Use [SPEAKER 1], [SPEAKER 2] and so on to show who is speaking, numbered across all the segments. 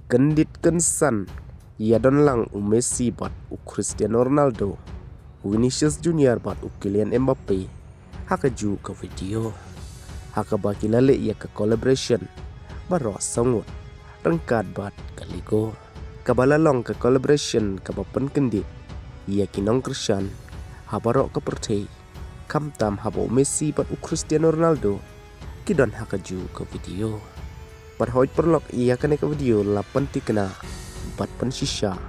[SPEAKER 1] Kendit kensan ia don lang Messi bat Cristiano Ronaldo, Vinicius Junior bat Kylian Mbappe. Hakajuh ke video. Hakabaki lale ia ke collaboration baros sangut rengkat bat kaligo. Kabalalong ke collaboration kabapen kendit ia kinong kersan habarok ke pertei kamtam habo Messi bat Cristiano Ronaldo kidon hakajuh ke video. Parhoit perlok ia kena ke video lapan tikena bat pensisya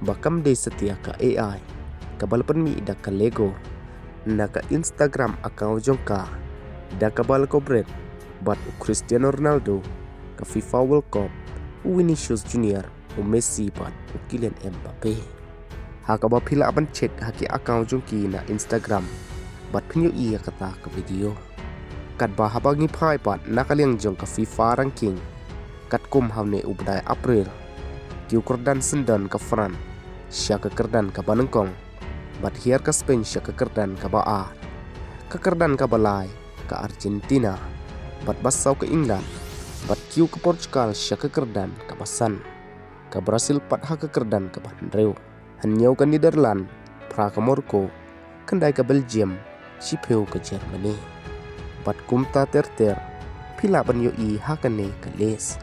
[SPEAKER 1] bakam de setia ke AI kabal penmi dak ke Lego na ke Instagram account jongka dak kabal kobret bat Cristiano Ronaldo ke FIFA World Cup Vinicius Junior Messi bat Kylian Mbappe. Hakaba pila ban chat haki account jongki na Instagram bat penyu ia kata ke video. Kat bahabangi phai bat nakaliang jong ke FIFA ranking kat kum hamne ubdai April kiu kerdan sendan ke Fran sya ke kerdan ke Banengkong bat hiar ke Spain sya ke kerdan ke Baa ke kerdan ke Balai ke Argentina bat basau ke England bat kiu ke Portugal sya ke kerdan ke Basan ke Brasil pat ha ke kerdan ke Bandreu hanyau ke Netherlands pra ke Morocco kendai ke Belgium sipeu ke Germany bat kumta terter pila ban yoi hakane ke Les